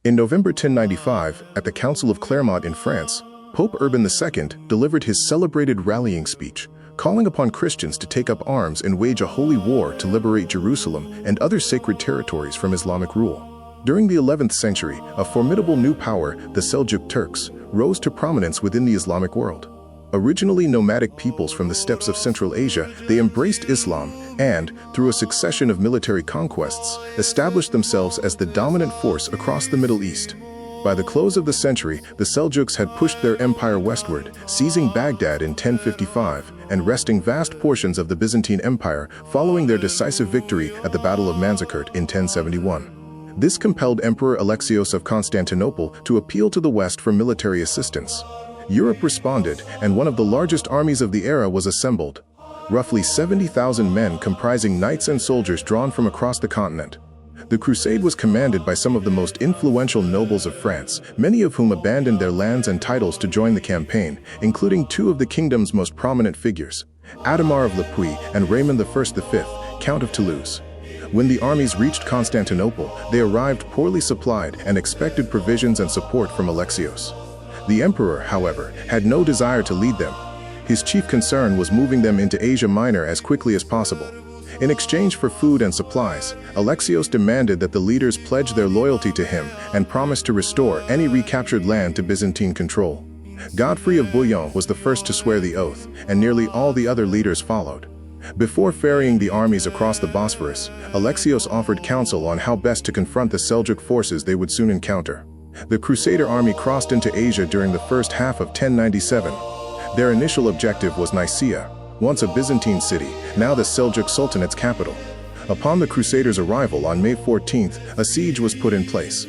In November 1095, at the Council of Clermont in France, Pope Urban II delivered his celebrated rallying speech, calling upon Christians to take up arms and wage a holy war to liberate Jerusalem and other sacred territories from Islamic rule. During the 11th century, a formidable new power, the Seljuk Turks, rose to prominence within the Islamic world. Originally nomadic peoples from the steppes of Central Asia, they embraced Islam and, through a succession of military conquests, established themselves as the dominant force across the Middle East. By the close of the century, the Seljuks had pushed their empire westward, seizing Baghdad in 1055 and wresting vast portions of the Byzantine Empire following their decisive victory at the Battle of Manzikert in 1071. This compelled Emperor Alexios of Constantinople to appeal to the West for military assistance. Europe responded, and one of the largest armies of the era was assembled. Roughly 70,000 men comprising knights and soldiers drawn from across the continent. The crusade was commanded by some of the most influential nobles of France, many of whom abandoned their lands and titles to join the campaign, including two of the kingdom's most prominent figures, Adhemar of Le Puy and Raymond I V, Count of Toulouse. When the armies reached Constantinople, they arrived poorly supplied and expected provisions and support from Alexios. The emperor, however, had no desire to lead them. His chief concern was moving them into Asia Minor as quickly as possible. In exchange for food and supplies, Alexios demanded that the leaders pledge their loyalty to him and promised to restore any recaptured land to Byzantine control. Godfrey of Bouillon was the first to swear the oath, and nearly all the other leaders followed. Before ferrying the armies across the Bosphorus, Alexios offered counsel on how best to confront the Seljuk forces they would soon encounter. The Crusader army crossed into Asia during the first half of 1097. Their initial objective was Nicaea, once a Byzantine city, now the Seljuk Sultanate's capital. Upon the Crusaders' arrival on May 14th, a siege was put in place.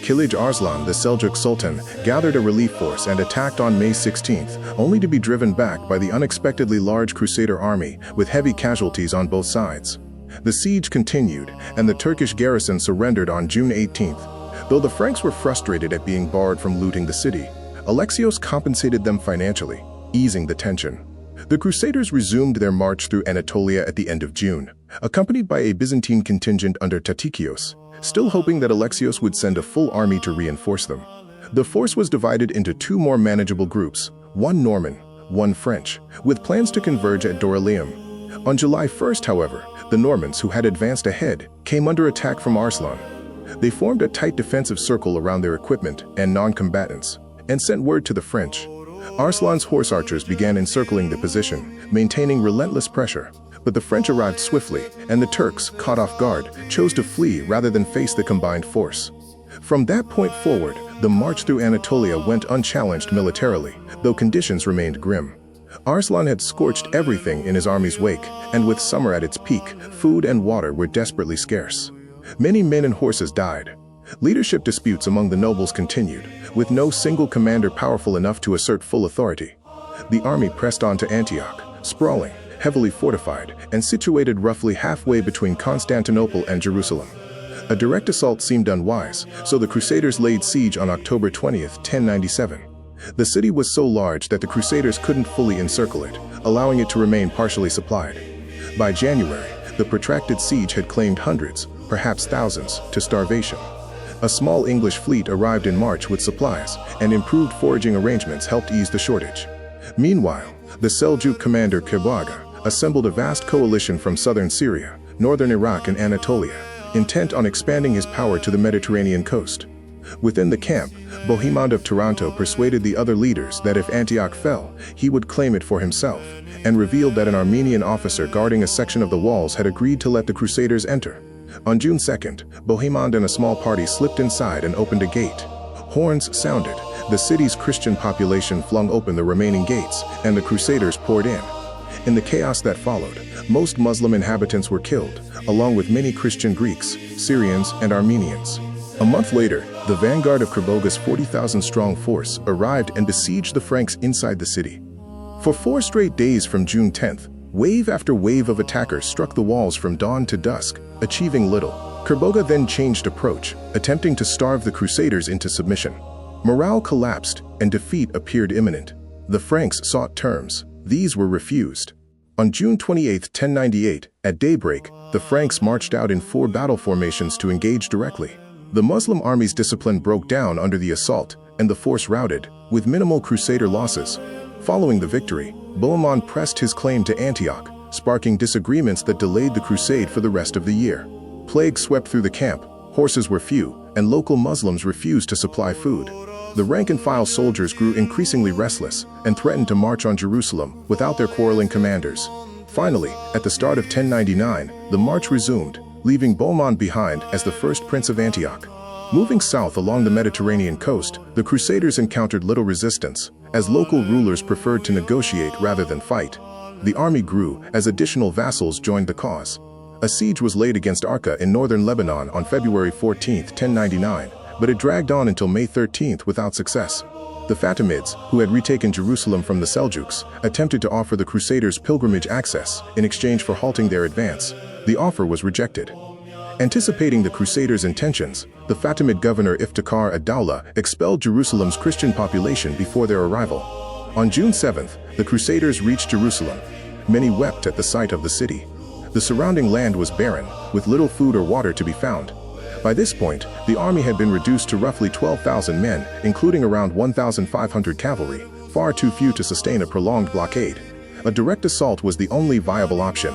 Kilij Arslan, the Seljuk Sultan, gathered a relief force and attacked on May 16th, only to be driven back by the unexpectedly large Crusader army, with heavy casualties on both sides. The siege continued, and the Turkish garrison surrendered on June 18th. Though the Franks were frustrated at being barred from looting the city, Alexios compensated them financially, easing the tension. The Crusaders resumed their march through Anatolia at the end of June, accompanied by a Byzantine contingent under Tatikios, still hoping that Alexios would send a full army to reinforce them. The force was divided into two more manageable groups, one Norman, one French, with plans to converge at Dorylaeum. On July 1st, however, the Normans, who had advanced ahead, came under attack from Arslan. They formed a tight defensive circle around their equipment and non-combatants, and sent word to the French. Arslan's horse archers began encircling the position, maintaining relentless pressure. But the French arrived swiftly, and the Turks, caught off guard, chose to flee rather than face the combined force. From that point forward, the march through Anatolia went unchallenged militarily, though conditions remained grim. Arslan had scorched everything in his army's wake, and with summer at its peak, food and water were desperately scarce. Many men and horses died. Leadership disputes among the nobles continued, with no single commander powerful enough to assert full authority. The army pressed on to Antioch, sprawling, heavily fortified, and situated roughly halfway between Constantinople and Jerusalem. A direct assault seemed unwise, so the Crusaders laid siege on October 20th, 1097. The city was so large that the Crusaders couldn't fully encircle it, allowing it to remain partially supplied. By January, the protracted siege had claimed hundreds, perhaps thousands, to starvation. A small English fleet arrived in March with supplies, and improved foraging arrangements helped ease the shortage. Meanwhile, the Seljuk commander Kebaga assembled a vast coalition from southern Syria, northern Iraq and Anatolia, intent on expanding his power to the Mediterranean coast. Within the camp, Bohemond of Taranto persuaded the other leaders that if Antioch fell, he would claim it for himself, and revealed that an Armenian officer guarding a section of the walls had agreed to let the Crusaders enter. On June 2nd, Bohemond and a small party slipped inside and opened a gate. Horns sounded, the city's Christian population flung open the remaining gates, and the Crusaders poured in. In the chaos that followed, most Muslim inhabitants were killed, along with many Christian Greeks, Syrians, and Armenians. A month later, the vanguard of Kerbogha's 40,000-strong force arrived and besieged the Franks inside the city. For 4 straight days from June 10th, wave after wave of attackers struck the walls from dawn to dusk, achieving little. Kerbogha then changed approach, attempting to starve the Crusaders into submission. Morale collapsed, and defeat appeared imminent. The Franks sought terms. These were refused. On June 28, 1098, at daybreak, the Franks marched out in 4 battle formations to engage directly. The Muslim army's discipline broke down under the assault, and the force routed, with minimal Crusader losses. Following the victory, Bohemond pressed his claim to Antioch, sparking disagreements that delayed the crusade for the rest of the year. Plague swept through the camp, horses were few, and local Muslims refused to supply food. The rank-and-file soldiers grew increasingly restless and threatened to march on Jerusalem without their quarreling commanders. Finally, at the start of 1099, the march resumed, leaving Bohemond behind as the first prince of Antioch. Moving south along the Mediterranean coast, the Crusaders encountered little resistance, as local rulers preferred to negotiate rather than fight. The army grew as additional vassals joined the cause. A siege was laid against Arka in northern Lebanon on February 14, 1099, but it dragged on until May 13 without success. The Fatimids, who had retaken Jerusalem from the Seljuks, attempted to offer the Crusaders pilgrimage access in exchange for halting their advance. The offer was rejected. Anticipating the Crusaders' intentions, the Fatimid governor Iftikhar ad-Dawla expelled Jerusalem's Christian population before their arrival. On June 7th, the Crusaders reached Jerusalem. Many wept at the sight of the city. The surrounding land was barren, with little food or water to be found. By this point, the army had been reduced to roughly 12,000 men, including around 1,500 cavalry, far too few to sustain a prolonged blockade. A direct assault was the only viable option.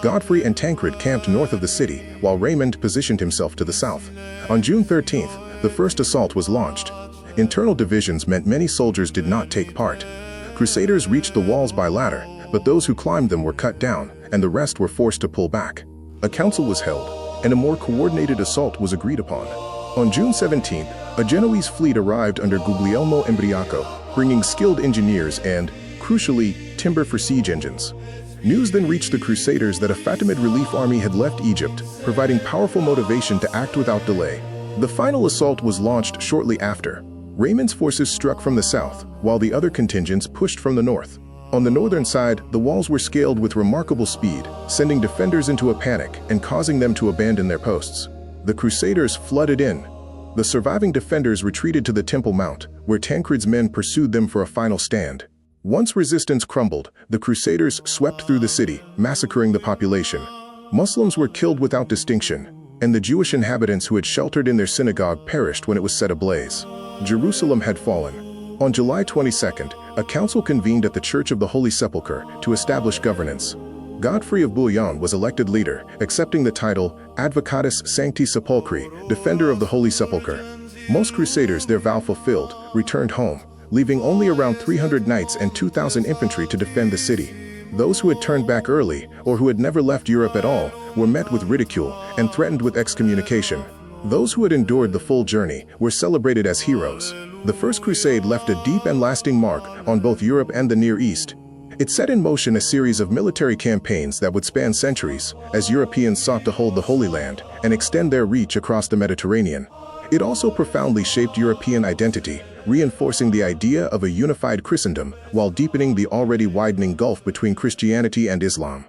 Godfrey and Tancred camped north of the city, while Raymond positioned himself to the south. On June 13th, the first assault was launched. Internal divisions meant many soldiers did not take part. Crusaders reached the walls by ladder, but those who climbed them were cut down, and the rest were forced to pull back. A council was held, and a more coordinated assault was agreed upon. On June 17th, a Genoese fleet arrived under Guglielmo Imbriaco, bringing skilled engineers and, crucially, timber for siege engines. News then reached the Crusaders that a Fatimid relief army had left Egypt, providing powerful motivation to act without delay. The final assault was launched shortly after. Raymond's forces struck from the south, while the other contingents pushed from the north. On the northern side, the walls were scaled with remarkable speed, sending defenders into a panic and causing them to abandon their posts. The Crusaders flooded in. The surviving defenders retreated to the Temple Mount, where Tancred's men pursued them for a final stand. Once resistance crumbled, the Crusaders swept through the city, massacring the population. Muslims were killed without distinction, and the Jewish inhabitants who had sheltered in their synagogue perished when it was set ablaze. Jerusalem had fallen. On July 22nd, a council convened at the Church of the Holy Sepulchre to establish governance. Godfrey of Bouillon was elected leader, accepting the title Advocatus Sancti Sepulchri, Defender of the Holy Sepulchre. Most Crusaders, their vow fulfilled, returned home, leaving only around 300 knights and 2,000 infantry to defend the city. Those who had turned back early, or who had never left Europe at all, were met with ridicule and threatened with excommunication. Those who had endured the full journey were celebrated as heroes. The First Crusade left a deep and lasting mark on both Europe and the Near East. It set in motion a series of military campaigns that would span centuries, as Europeans sought to hold the Holy Land and extend their reach across the Mediterranean. It also profoundly shaped European identity, reinforcing the idea of a unified Christendom while deepening the already widening gulf between Christianity and Islam.